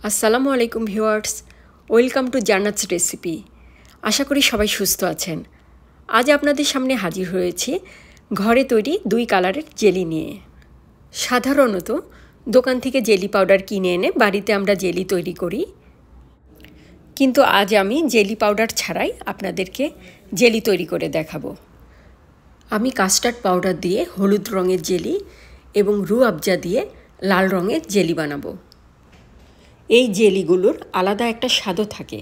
আসসালামু আলাইকুম viewers, welcome to Jannat's recipe. আশা করি সবাই সুস্থ আছেন। আজ আপনাদের সামনে হাজির হয়েছি ঘরে তৈরি 2 কালারের জেলি নিয়ে। সাধারণত দোকান থেকে জেলি পাউডার কিনে এনে বাড়িতে আমরা জেলি তৈরি করি, কিন্তু আজ আমি জেলি পাউডার ছাড়াই আপনাদেরকে জেলি তৈরি করে দেখাবো। আমি কাস্টার্ড পাউডার দিয়ে হলুদ রঙের জেলি এবং রুহ আফজা দিয়ে লাল রঙের জেলি বানাবো। এই জেলিগুলোর আলাদা একটা স্বাদও থাকে।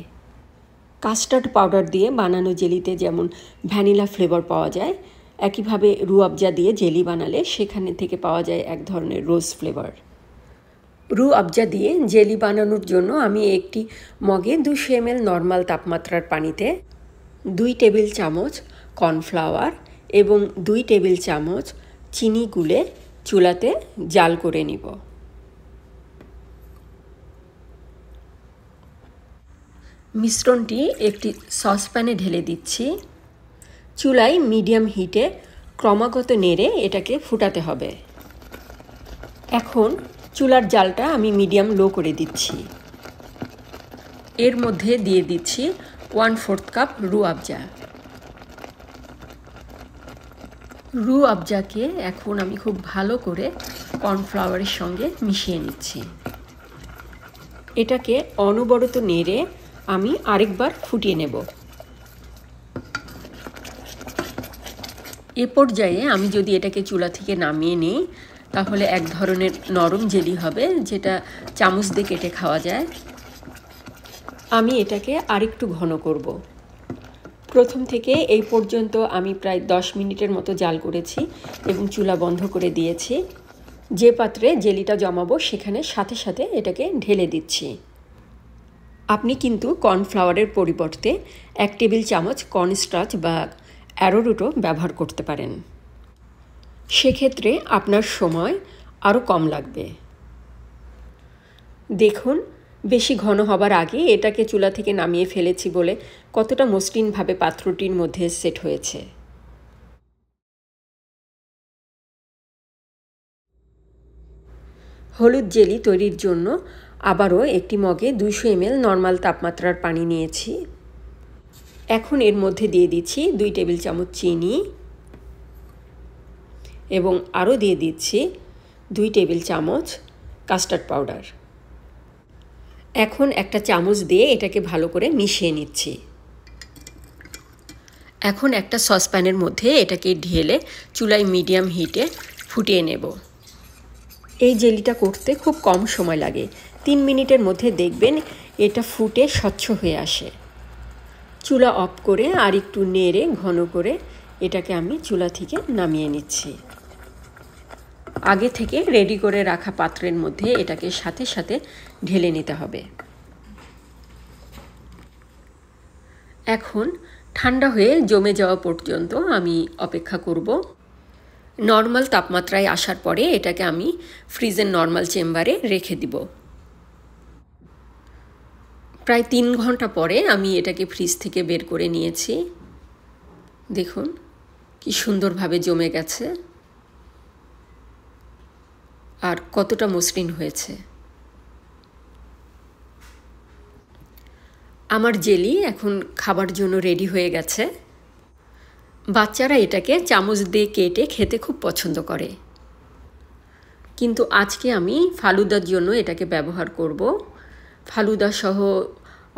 কাস্টার্ড পাউডার দিয়ে বানানো জেলিতে যেমন ভ্যানিলা ফ্লেভার পাওয়া যায়, একইভাবে রুহ আফজা দিয়ে জেলি বানালে সেখানে থেকে পাওয়া যায় এক ধরনের রোজ ফ্লেভার। রুহ আফজা দিয়ে জেলি বানানোর জন্য আমি একটি মগে 200 ml নর্মাল তাপমাত্রার পানিতে 2 টেবিল চামচ কর্নফ্লাওয়ার এবং 2 টেবিল চামচ চিনি গুলে চুলাতে জাল করে নিব। মিশ্রণটি একটি সসপ্যানে ঢেলে দিচ্ছি। চুলায় মিডিয়াম হিটে ক্রমাগত নেড়ে এটাকে ফুটাতে হবে। এখন চুলার জালটা আমি মিডিয়াম লো করে দিচ্ছি। এর মধ্যে দিয়ে দিচ্ছি 1/4 কাপ রুহ আফজা। রুহ আফজাকে এখন আমি খুব ভালো করে কর্নফ্লাওয়ারের সঙ্গে মিশিয়ে নিচ্ছি। এটাকে অনবরত নেড়ে আমি আরেকবার ফুটিয়ে নেব। এ পর্যায়ে আমি যদি এটাকে চুলা থেকে নামিয়ে নিই তাহলে এক ধরনের নরম জেলি হবে, যেটা চামচ দিয়ে কেটে খাওয়া যায়। আমি এটাকে আরেকটু ঘন করব। প্রথম থেকে এই পর্যন্ত আমি প্রায় 10 মিনিটের মতো জাল করেছি এবং চুলা বন্ধ করে দিয়েছি। যে পাত্রে জেলিটা জমাবো সেখানে সাথে সাথে এটাকে ঢেলে দিচ্ছি। আপনি কিন্তু কর্নফ্লাওয়ারের পরিবর্তে 1 টেবিল চামচ কর্নস্টার্চ বা অ্যারোরুটও ব্যবহার করতে পারেন। সেক্ষেত্রে আপনার সময় আরও কম লাগবে। দেখুন, বেশি ঘন হবার আগে এটাকে চুলা থেকে নামিয়ে ফেলেছি বলে কতটা মসৃণভাবে পাত্রটির মধ্যে সেট হয়েছে। হলুদ জেলি তৈরির জন্য আবারও একটি মগে 200 ml নর্মাল তাপমাত্রার পানি নিয়েছি। এখন এর মধ্যে দিয়ে দিচ্ছি 2 টেবিল চামচ চিনি এবং আরও দিয়ে দিচ্ছি 2 টেবিল চামচ কাস্টার্ড পাউডার। এখন একটা চামচ দিয়ে এটাকে ভালো করে মিশিয়ে নিচ্ছি। এখন একটা সসপ্যানের মধ্যে এটাকে ঢেলে চুলায় মিডিয়াম হিটে ফুটিয়ে নেব। এই জেলিটা করতে খুব কম সময় লাগে। 3 মিনিটের মধ্যে দেখবেন এটা ফুটে স্বচ্ছ হয়ে আসে। চুলা অফ করে আর একটু নেড়ে ঘন করে এটাকে আমি চুলা থেকে নামিয়ে নিচ্ছি। আগে থেকে রেডি করে রাখা পাত্রের মধ্যে এটাকে সাথে সাথে ঢেলে নিতে হবে। এখন ঠান্ডা হয়ে জমে যাওয়া পর্যন্ত আমি অপেক্ষা করব। নর্মাল তাপমাত্রায় আসার পরে এটাকে আমি ফ্রিজের নর্মাল চেম্বারে রেখে দিব। প্রায় 3 ঘন্টা পরে আমি এটাকে ফ্রিজ থেকে বের করে নিয়েছি। দেখুন কি সুন্দরভাবে জমে গেছে আর কতটা মসৃণ হয়েছে। আমার জেলি এখন খাবার জন্য রেডি হয়ে গেছে। বাচ্চারা এটাকে চামচ দিয়ে কেটে খেতে খুব পছন্দ করে, কিন্তু আজকে আমি ফালুদার জন্য এটাকে ব্যবহার করব। ফালুদা সহ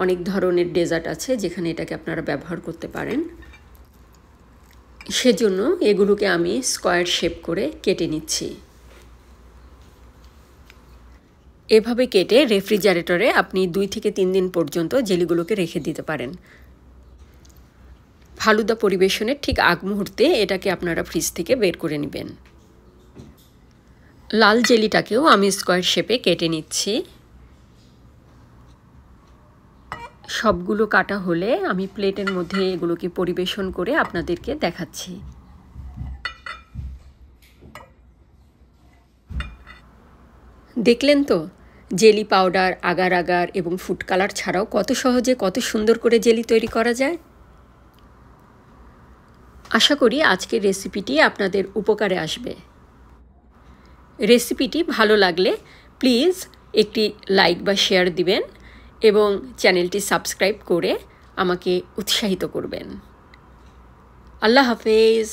অনেক ধরনের ডেজার্ট আছে যেখানে এটাকে আপনারা ব্যবহার করতে পারেন। সেজন্য এগুলোকে আমি স্কোয়ার শেপ করে কেটে নিচ্ছি। এভাবে কেটে রেফ্রিজারেটরে আপনি 2 থেকে 3 দিন পর্যন্ত জেলিগুলোকে রেখে দিতে পারেন। ফালুদা পরিবেশনের ঠিক আগ মুহূর্তে এটাকে আপনারা ফ্রিজ থেকে বের করে নেবেন। লাল জেলিটাকেও আমি স্কোয়ার শেপে কেটে নিচ্ছি। সবগুলো কাটা হলে আমি প্লেটের মধ্যে এগুলোকে পরিবেশন করে আপনাদেরকে দেখাচ্ছি। দেখলেন তো, জেলি পাউডার, আগার আগার এবং ফুড কালার ছাড়াও কত সহজে কত সুন্দর করে জেলি তৈরি করা যায়। আশা করি আজকের রেসিপিটি আপনাদের উপকারে আসবে। রেসিপিটি ভালো লাগলে প্লিজ একটি লাইক বা শেয়ার দিবেন এবং চ্যানেলটি সাবস্ক্রাইব করে আমাকে উৎসাহিত করবেন। আল্লাহ হাফেজ।